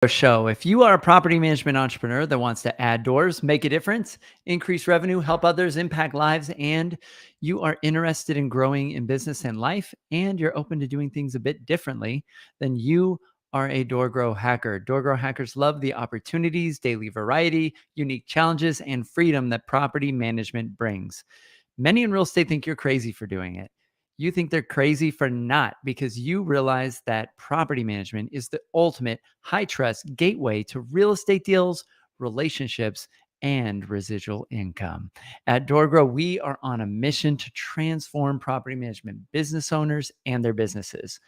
Show. If you are a property management entrepreneur that wants to add doors, make a difference, increase revenue, help others, impact lives, and you are interested in growing in business and life, and you're open to doing things a bit differently, then you are a DoorGrow hacker. DoorGrow hackers love the opportunities, daily variety, unique challenges, and freedom that property management brings. Many in real estate think you're crazy for doing it. You think they're crazy for not, because you realize that property management is the ultimate high trust gateway to real estate deals, relationships, and residual income. At DoorGrow, we are on a mission to transform property management business owners and their businesses.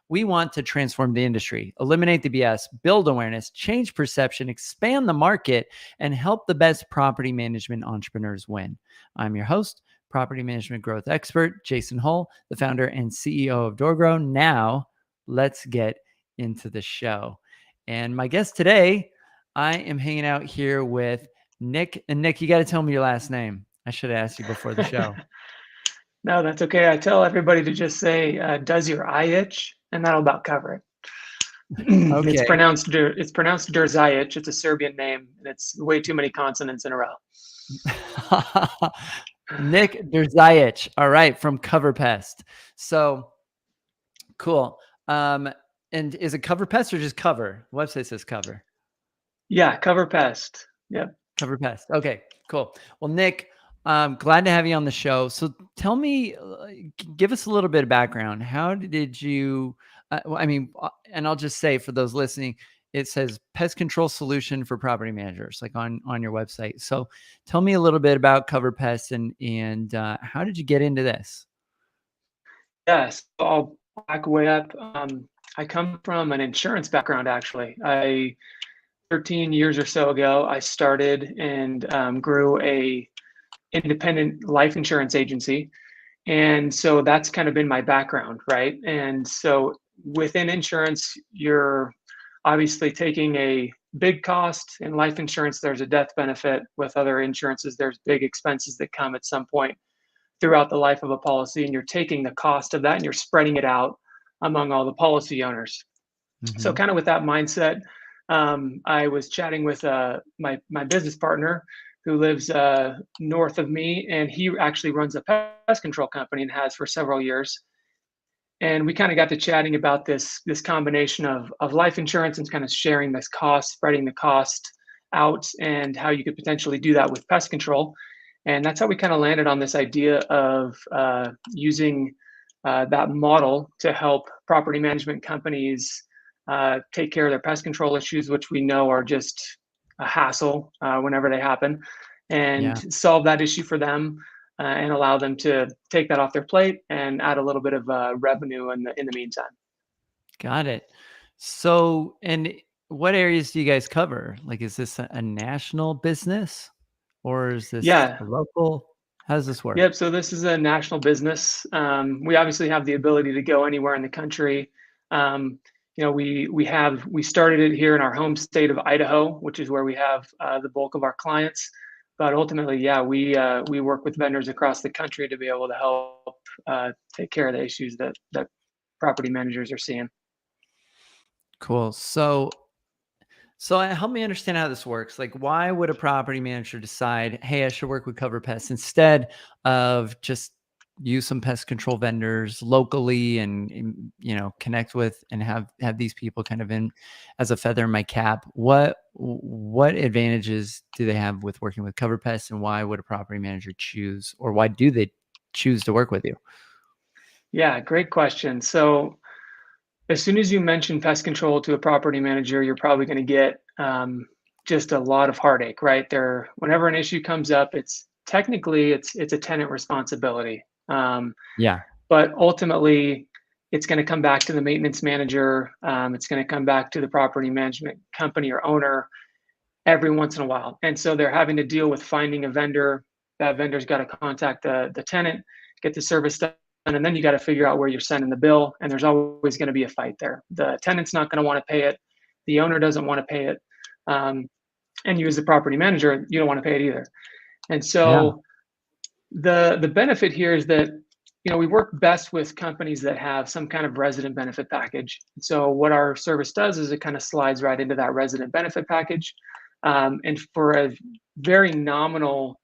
We want to transform the industry, eliminate the BS, build awareness, change perception, expand the market, and help the best property management entrepreneurs win. I'm your host, property management growth expert, Jason Hull, the founder and CEO of DoorGrow. Now, let's get into the show. And my guest today, I am hanging out here with Nick. And Nick, you got to tell me your last name. I should have asked you before the show. No, that's okay. I tell everybody to just say, "Does your eye itch?" and that'll about cover it. Okay. It's pronounced Drzayich. It's a Serbian name, and it's way too many consonants in a row. Nick Drzayich. All right, from Pest. So cool. And is it Pest or just cover? The website says cover. Yeah, Pest. Yep. Pest. Okay, cool. Well, Nick, glad to have you on the show. So tell me, give us a little bit of background. How did you, and I'll just say for those listening, it says pest control solution for property managers, like on your website. So tell me a little bit about Pest and how did you get into this? Yes, I'll back way up. I come from an insurance background, actually. 13 years or so ago, I started and grew a independent life insurance agency. And so that's kind of been my background, right? And so within insurance, you're obviously taking a big cost. In life insurance, there's a death benefit. With other insurances, there's big expenses that come at some point throughout the life of a policy, and you're taking the cost of that and you're spreading it out among all the policy owners. So kind of with that mindset, I was chatting with my business partner who lives north of me, and he actually runs a pest control company and has for several years. And we kind of got to chatting about this combination of life insurance and kind of sharing this cost, spreading the cost out, and how you could potentially do that with pest control. And that's how we kind of landed on this idea of using that model to help property management companies take care of their pest control issues, which we know are just a hassle whenever they happen, and solve that issue for them and allow them to take that off their plate and add a little bit of revenue in the meantime. Got it. So, and what areas do you guys cover? Like, is this a national business or is this a local? How does this work? Yep. So this is a national business. We obviously have the ability to go anywhere in the country. We started it here in our home state of Idaho, which is where we have the bulk of our clients. But ultimately, we work with vendors across the country to be able to help take care of the issues that property managers are seeing. Cool. So help me understand how this works. Like, why would a property manager decide, hey, I should work with Pest instead of just use some pest control vendors locally and connect with and have these people kind of in as a feather in my cap? What advantages do they have with working with Pest, and why would a property manager choose, or why do they choose to work with you? Yeah, great question. So as soon as you mention pest control to a property manager, you're probably going to get just a lot of heartache, right? Whenever an issue comes up, it's technically a tenant responsibility. But ultimately, it's going to come back to the maintenance manager. It's going to come back to the property management company or owner every once in a while. And so they're having to deal with finding a vendor. That vendor's got to contact the tenant, get the service done, and then you got to figure out where you're sending the bill. And there's always going to be a fight there. The tenant's not going to want to pay it. The owner doesn't want to pay it. And you as the property manager, you don't want to pay it either. And so the benefit here is that we work best with companies that have some kind of resident benefit package. So what our service does is it kind of slides right into that resident benefit package. And for a very nominal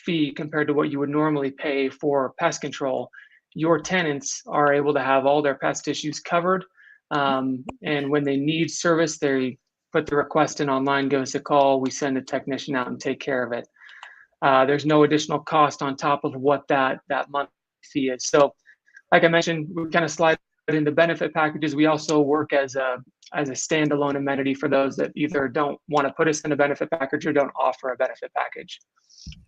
fee compared to what you would normally pay for pest control, your tenants are able to have all their pest issues covered. And when they need service, they put the request in online, give us a call, we send a technician out and take care of it. There's no additional cost on top of what that monthly fee is. So like I mentioned, we kind of slide into benefit packages. We also work as a standalone amenity for those that either don't want to put us in a benefit package or don't offer a benefit package.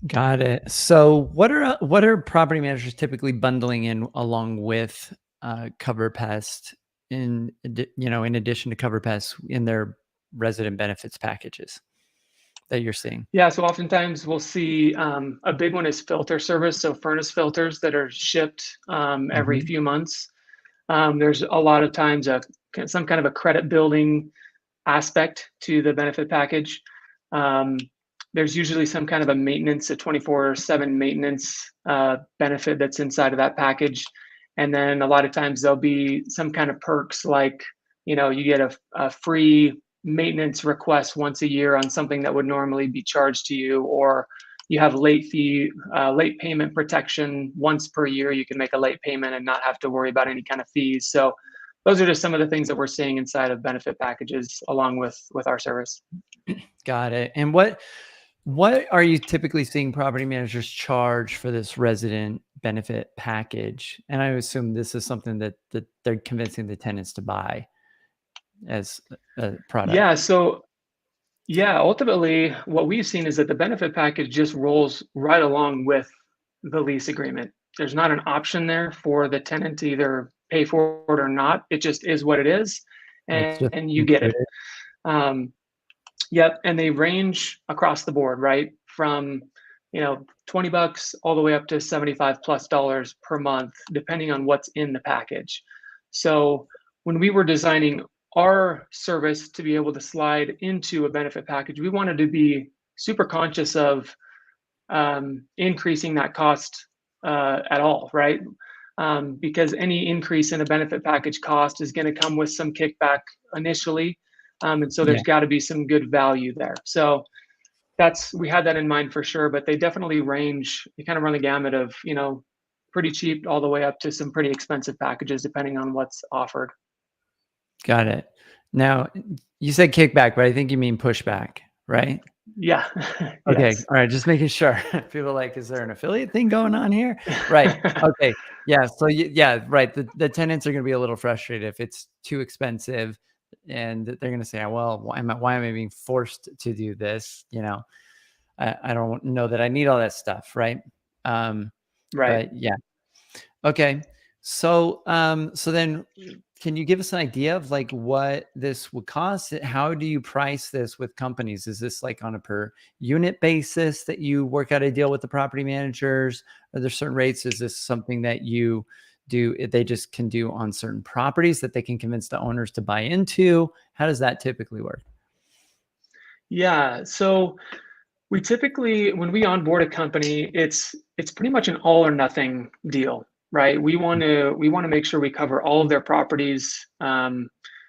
Got it. So what are property managers typically bundling in along with Cover Pest in addition to Cover Pest in their resident benefits packages that you're seeing? Yeah, so oftentimes we'll see a big one is filter service, so furnace filters that are shipped every Mhm. few months. There's a lot of times some kind of a credit building aspect to the benefit package. There's usually some kind of a 24/7 maintenance benefit that's inside of that package. And then a lot of times there'll be some kind of perks like, you get a free maintenance request once a year on something that would normally be charged to you, or you have late payment protection. Once per year, you can make a late payment and not have to worry about any kind of fees. So those are just some of the things that we're seeing inside of benefit packages along with our service. Got it. And what are you typically seeing property managers charge for this resident benefit package? And I assume this is something that they're convincing the tenants to buy as a product. Yeah, ultimately, what we've seen is that the benefit package just rolls right along with the lease agreement. There's not an option there for the tenant to either pay for it or not. It just is what it is, It's just and you get it. included. Um, Yep, and they range across the board, right? From, $20 all the way up to $75+ per month, depending on what's in the package. So when we were designing our service to be able to slide into a benefit package, we wanted to be super conscious of increasing that cost at all, right? Because any increase in a benefit package cost is going to come with some kickback initially. And so Yeah. there's got to be some good value there. So we had that in mind for sure, but they definitely range. They kind of run the gamut of, pretty cheap all the way up to some pretty expensive packages, depending on what's offered. Got it. Now, you said kickback, but I think you mean pushback, right? Yeah. Okay. Yes. All right. Just making sure. People are like, is there an affiliate thing going on here? Right. Okay. Yeah. So yeah, right. The tenants are going to be a little frustrated if it's too expensive, and they're going to say, well, why am I being forced to do this? I don't know that I need all that stuff. Right. Right. But yeah. Okay. So then can you give us an idea of like what this would cost? How do you price this with companies? Is this like on a per unit basis that you work out a deal with the property managers? Are there certain rates? Is this something that you do, they just can do on certain properties that they can convince the owners to buy into? How does that typically work? Yeah. So we typically, when we onboard a company, it's pretty much an all or nothing deal, right? We want to make sure we cover all of their properties,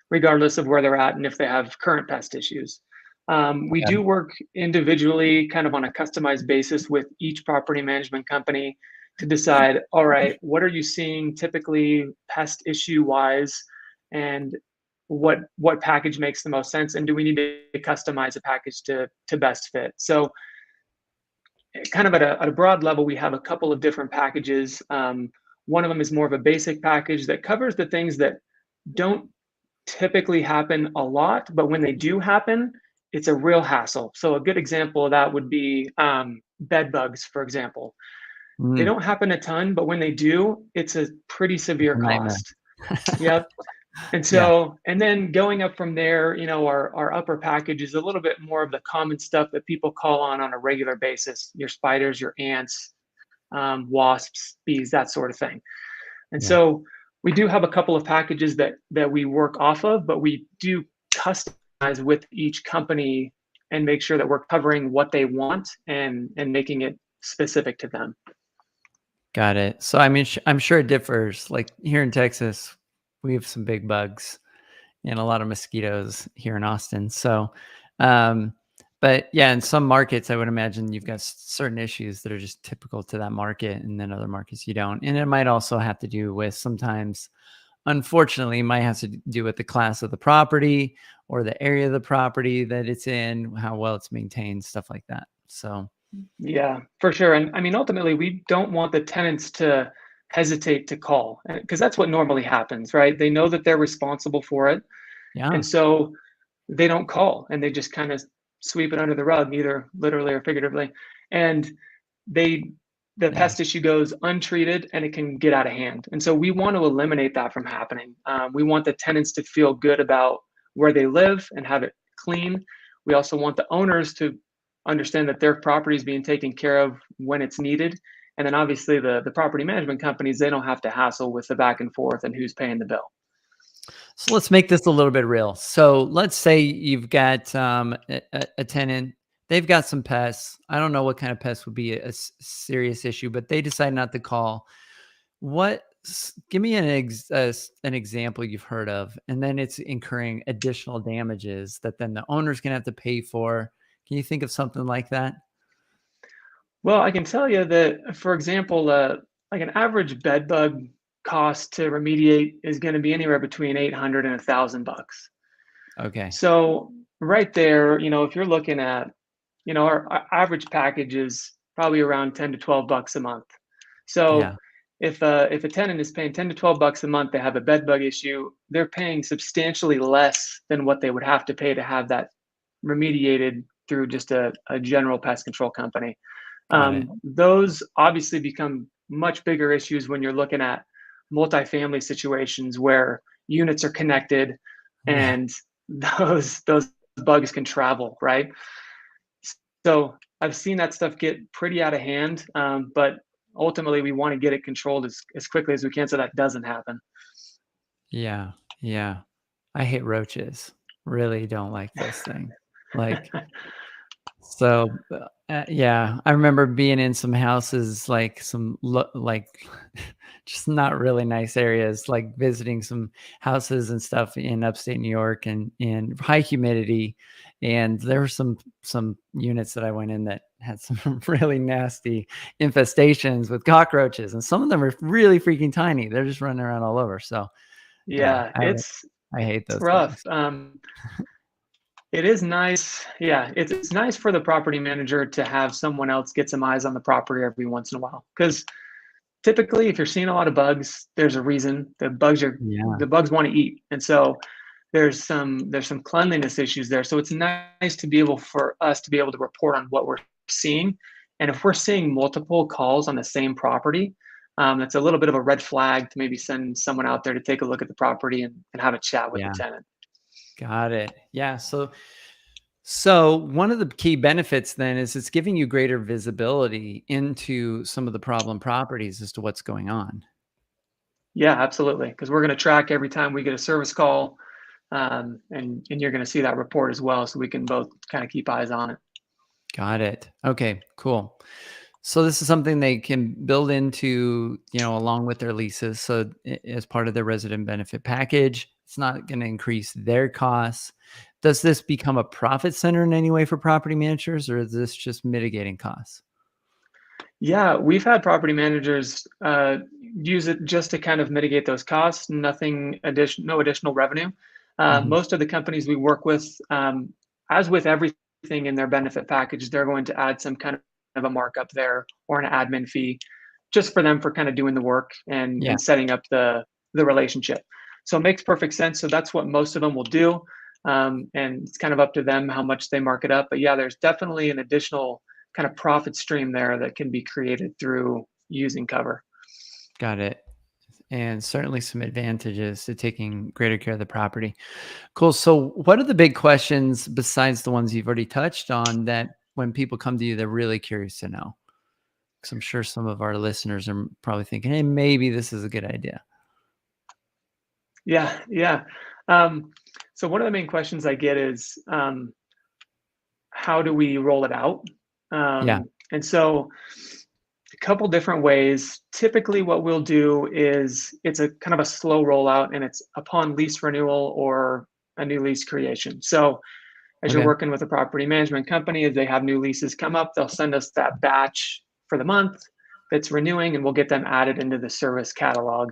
regardless of where they're at and if they have current pest issues. We Okay. do work individually, kind of on a customized basis with each property management company to decide, all right, what are you seeing typically pest issue wise, and what package makes the most sense, and do we need to customize a package to best fit? So kind of at a broad level, we have a couple of different packages. One of them is more of a basic package that covers the things that don't typically happen a lot, but when they do happen, it's a real hassle. So a good example of that would be bed bugs, for example. They Mm, don't happen a ton, but when they do, it's a pretty it's severe a nightmare. cost. Yep. And Yeah. so, and then going up from there, our upper package is a little bit more of the common stuff that people call on a regular basis: your spiders, your ants, wasps, bees, that sort of thing. And Yeah. so we do have a couple of packages that we work off of, but we do customize with each company and make sure that we're covering what they want and making it specific to them. Got it. So, I mean, I'm sure it differs. Like here in Texas, we have some big bugs and a lot of mosquitoes here in Austin. So, um, but yeah, in some markets, I would imagine you've got certain issues that are just typical to that market, and then other markets you don't. And it might also have to do with sometimes, unfortunately, it might have to do with the class of the property or the area of the property that it's in, how well it's maintained, stuff like that. So, Yeah, for sure. And I mean, ultimately, we don't want the tenants to hesitate to call because that's what normally happens, right? They know that they're responsible for it. yeah, And so they don't call and they just kind of sweep it under the rug, either literally or figuratively. And they, the yeah, pest issue goes untreated and it can get out of hand. And so we want to eliminate that from happening. We want the tenants to feel good about where they live and have it clean. We also want the owners to understand that their property is being taken care of when it's needed. And then obviously the property management companies, they don't have to hassle with the back and forth and who's paying the bill. so let's make this a little bit real. So let's say you've got a tenant, they've got some pests. I don't know what kind of pests would be a serious issue, but they decide not to call. Give me an example you've heard of, and then it's incurring additional damages that then the owner's gonna have to pay for. Can you think of something like that? Well, I can tell you that, for example, like an average bed bug cost to remediate is going to be anywhere between 800 and $1,000. Okay. So right there, if you're looking at, our average package is probably around 10 to $12 a month. So Yeah. if a tenant is paying 10 to $12 a month, they have a bed bug issue, they're paying substantially less than what they would have to pay to have that remediated through just a general pest control company. Got it. Those obviously become much bigger issues when you're looking at multifamily situations where units are connected Yeah. and those bugs can travel, right? So I've seen that stuff get pretty out of hand, but ultimately we want to get it controlled as quickly as we can so that doesn't happen. Yeah. Yeah. I hate roaches. Really don't like those things. Like, so, yeah, I remember being in some houses, like just not really nice areas, like visiting some houses and stuff in upstate New York and in high humidity. And there were some units that I went in that had some really nasty infestations with cockroaches, and some of them are really freaking tiny. They're just running around all over. So yeah, Yeah, I hate it's those rough. things. It is nice. Yeah, it's nice for the property manager to have someone else get some eyes on the property every once in a while. Because typically, if you're seeing a lot of bugs, there's a reason. Yeah. The bugs want to eat, and so there's some cleanliness issues there. So it's nice to be able for us to be able to report on what we're seeing, and if we're seeing multiple calls on the same property, that's a little bit of a red flag to maybe send someone out there to take a look at the property and have a chat with the Yeah. tenant. Got it. Yeah. So one of the key benefits then is it's giving you greater visibility into some of the problem properties as to what's going on. Yeah, absolutely. Because we're going to track every time we get a service call, and you're going to see that report as well, so we can both kind of keep eyes on it. Got it. Okay, cool. So this is something they can build into, along with their leases. So as part of their resident benefit package, it's not going to increase their costs. Does this become a profit center in any way for property managers, or is this just mitigating costs? Yeah, we've had property managers use it just to kind of mitigate those costs. No additional revenue. Mhm. Most of the companies we work with, as with everything in their benefit package, they're going to add some kind of a markup there or an admin fee, just for them for kind of doing the work and Yeah, and setting up the relationship. So it makes perfect sense. So that's what most of them will do, and it's kind of up to them how much they mark it up. But yeah, there's definitely an additional kind of profit stream there that can be created through using cover. got it. And certainly some advantages to taking greater care of the property. Cool. So, what are the big questions besides the ones you've already touched on that when people come to you, they're really curious to know? Because I'm sure some of our listeners are probably thinking, hey, maybe this is a good idea. Yeah, yeah. So one of the main questions I get is, how do we roll it out? Yeah. And so A couple different ways. Typically, what we'll do is it's a kind of a slow rollout, and it's upon lease renewal or a new lease creation. So, as you're Okay. working with a property management company, as they have new leases come up, they'll send us that batch for the month that's renewing, and we'll get them added into the service catalog.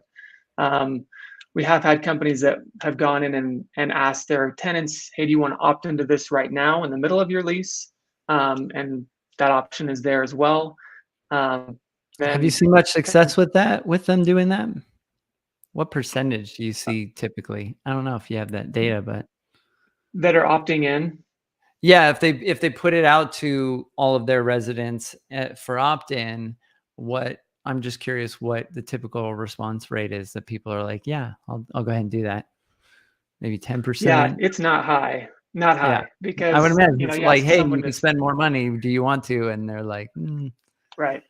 Um, we have had companies that have gone in and asked their tenants, "Hey, do you want to opt into this right now in the middle of your lease?" And that option is there as well. Um, Have you then seen much tenants success with that, with them doing that? What percentage do you see typically? I don't know if you have that data, but that are opting in. yeah, if they put it out to all of their residents for opt-in, what I'm just curious what the typical response rate is that people are like, yeah, I'll go ahead and do that. Maybe Yeah, 10%. it's not high, not Yeah, high, I would because imagine you know it's you like, ask hey, someone you can this, spend more money. Do you want to? And they're like, right?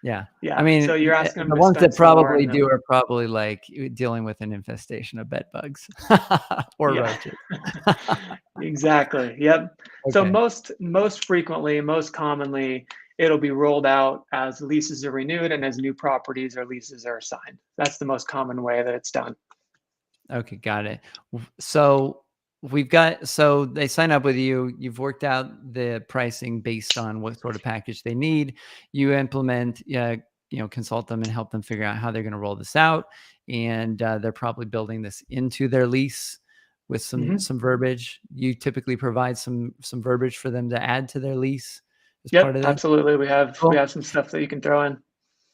yeah. I Yeah, mean, so you're asking them the to ones spend that some more, probably and do are probably like dealing with an infestation of bed bugs or yeah, roaches. exactly. Yep. So Okay. most frequently, most commonly, it'll be rolled out as leases are renewed and as new properties or leases are assigned. That's the most common way that it's done. Okay, got it. So so they sign up with you. You've worked out the pricing based on what sort of package they need. You implement, consult them and help them figure out how they're going to roll this out. And they're probably building this into their lease with Hmm. some verbiage. You typically provide some verbiage for them to add to their lease as part Yep, of this. absolutely. We Cool. have some stuff that you can throw in.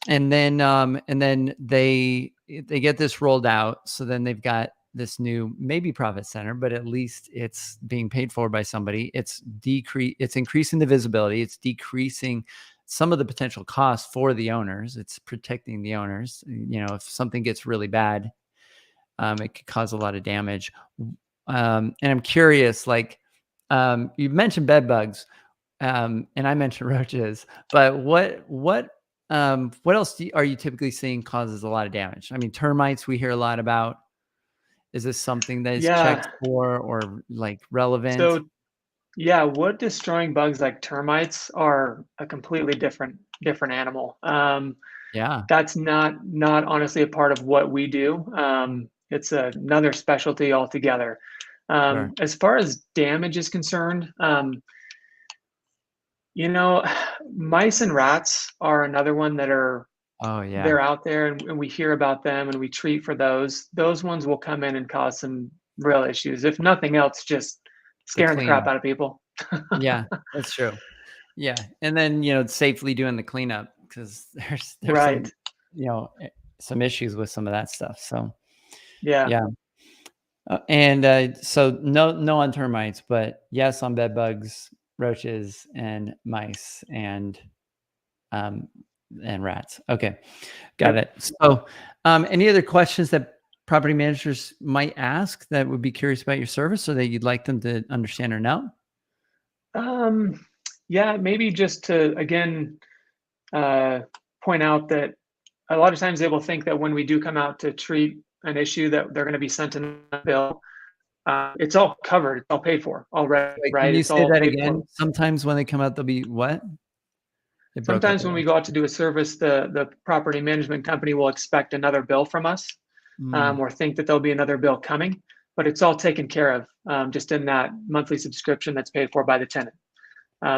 And then they get this rolled out. So then they've got this new maybe profit center, but at least it's being paid for by somebody. It's increasing the visibility. It's decreasing some of the potential costs for the owners. It's protecting the owners. If something gets really bad, it could cause a lot of damage. And I'm curious, like, you mentioned bed bugs. And I mentioned roaches, but what else are you typically seeing causes a lot of damage? I mean, termites we hear a lot about. Is this something that is checked Yeah. for or like relevant? So yeah, wood destroying bugs like termites are a completely different animal. Yeah, That's not honestly a part of what we do. It's another specialty altogether. sure. As far as damage is concerned, you know, mice and rats are another one that are Oh yeah, they're out there, and we hear about them and we treat for those. Those ones will come in and cause some real issues. If nothing else, just the scaring the crap cleanup. out of people. Yeah, that's true. Yeah, and then safely doing the cleanup because there's Right. some issues with some of that stuff. So Yeah. yeah. And so no on termites, but yes on bed bugs, roaches, and mice, um, and rats. Okay, got Yep. it. So, any other questions that property managers might ask that would be curious about your service, or that you'd like them to understand or know? Um, yeah, maybe just to again uh, point out that a lot of times they will think that when we do come out to treat an issue that they're going to be sent a bill. It's all covered, it's all paid for already, Wait, can right? you It's say all that paid for. again? Sometimes when they come out, they'll be what? It broke up Sometimes a when we little. go out to do a service, the property management company will expect another bill from us, Mm, or think that there'll be another bill coming, but it's all taken care of, just in that monthly subscription that's paid for by the tenant.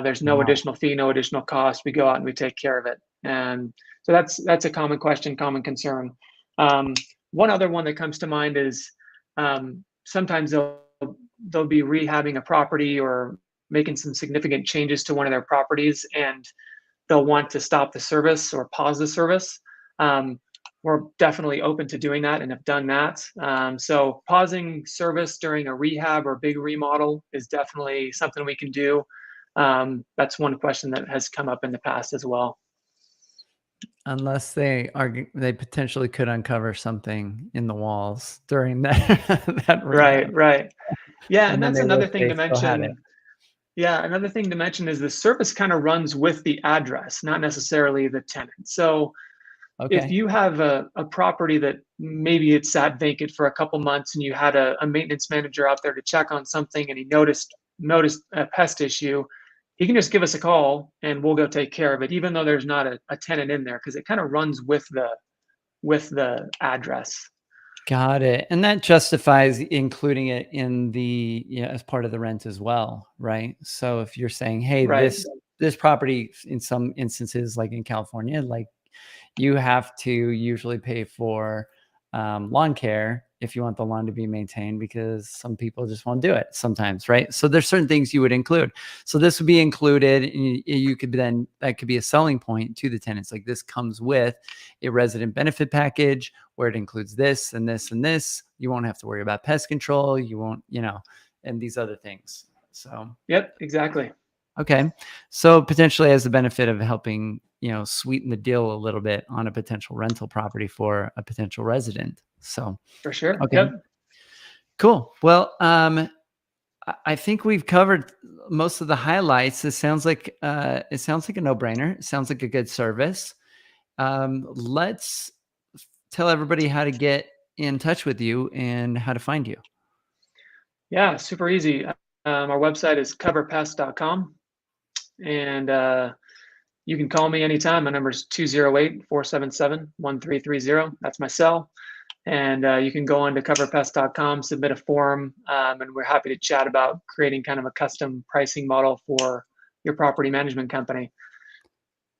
There's no wow. additional fee, no additional cost. We go out and we take care of it. And so that's a common question, common concern. Um, one other one that comes to mind is, sometimes they'll be rehabbing a property or making some significant changes to one of their properties, and they'll want to stop the service or pause the service. Um, we're definitely open to doing that and have done that. So pausing service during a rehab or big remodel is definitely something we can do. That's one question that has come up in the past as well. Unless they potentially could uncover something in the walls during that that Right, rehab, right. Yeah, and and then that's they wish another thing they to still had it. mention. Yeah, another thing to mention is the service kind of runs with the address, not necessarily the tenant. So if Okay. you have a property that maybe it sat vacant for a couple months, and you had a maintenance manager out there to check on something, and he noticed a pest issue, he can just give us a call and we'll go take care of it, even though there's not a tenant in there, because it kind of runs with the address. Got it. And that justifies including it in the, as part of the rent as well, right? So if you're saying, hey, Right. this property in some instances, like in California, like you have to usually pay for lawn care if you want the lawn to be maintained, because some people just won't do it sometimes, right? So there's certain things you would include. So this would be included, and you could then, that could be a selling point to the tenants. Like, this comes with a resident benefit package where it includes this and this and this. You won't have to worry about pest control. You won't, and these other things. So, Yep, exactly. okay. So potentially has the benefit of helping, sweeten the deal a little bit on a potential rental property for a potential resident. So, For sure. okay, Yep. cool. Well, I think we've covered most of the highlights. It sounds like a no-brainer. It sounds like a good service. Let's tell everybody how to get in touch with you and how to find you. Yeah, super easy. Our website is coverpest.com, and you can call me anytime. My number is 208-477-1330. That's my cell. And you can go on to coverpest.com, submit a form, and we're happy to chat about creating kind of a custom pricing model for your property management company.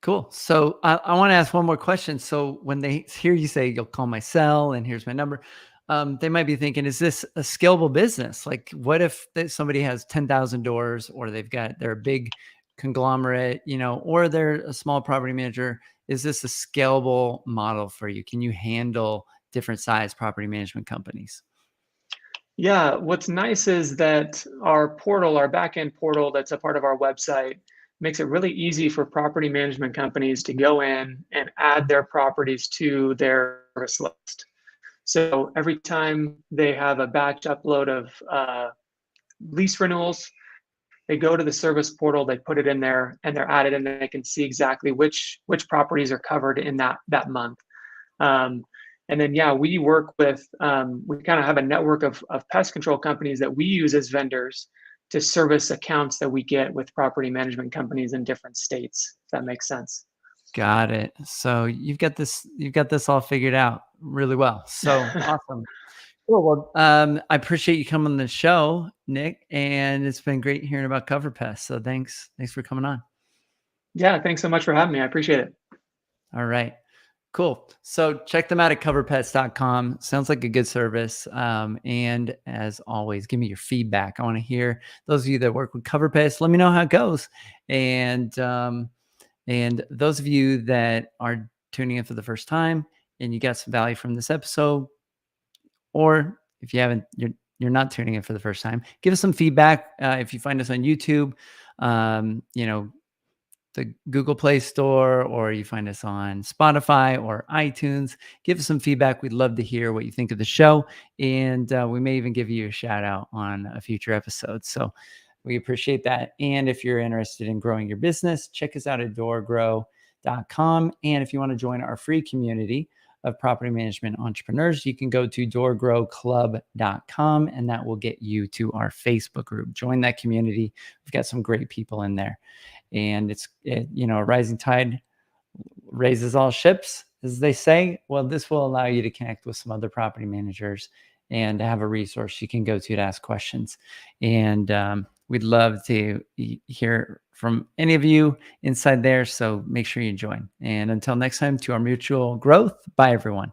Cool. So I want to ask one more question. So when they hear you say, you'll call my cell and here's my number, they might be thinking, is this a scalable business? Like, what if somebody has 10,000 doors, or they're a big conglomerate, or they're a small property manager? Is this a scalable model for you? Can you handle different size property management companies? Yeah, what's nice is that our backend portal that's a part of our website, makes it really easy for property management companies to go in and add their properties to their service list. So every time they have a batch upload of lease renewals, they go to the service portal, they put it in there, and they're added, and they can see exactly which properties are covered in that month. And then, yeah, we work with, we kind of have a network of pest control companies that we use as vendors to service accounts that we get with property management companies in different states, if that makes sense. Got it. So you've got this all figured out really well. So awesome. Cool. Well, I appreciate you coming on the show, Nick, and it's been great hearing about Cover Pest. So thanks for coming on. Yeah, thanks so much for having me. I appreciate it. All right. Cool. So check them out at coverpest.com. Sounds like a good service. And as always, give me your feedback. I want to hear those of you that work with CoverPest. Let me know how it goes. And those of you that are tuning in for the first time and you got some value from this episode, or if you haven't, you're not tuning in for the first time, give us some feedback. If you find us on YouTube, the Google Play Store, or you find us on Spotify or iTunes, give us some feedback. We'd love to hear what you think of the show. And we may even give you a shout out on a future episode. So we appreciate that. And if you're interested in growing your business, check us out at DoorGrow.com. And if you want to join our free community of property management entrepreneurs, you can go to DoorGrowClub.com, and that will get you to our Facebook group. Join that community. We've got some great people in there. And a rising tide raises all ships, as they say. Well, this will allow you to connect with some other property managers and have a resource you can go to ask questions. And we'd love to hear from any of you inside there. So make sure you join. And until next time, to our mutual growth. Bye, everyone.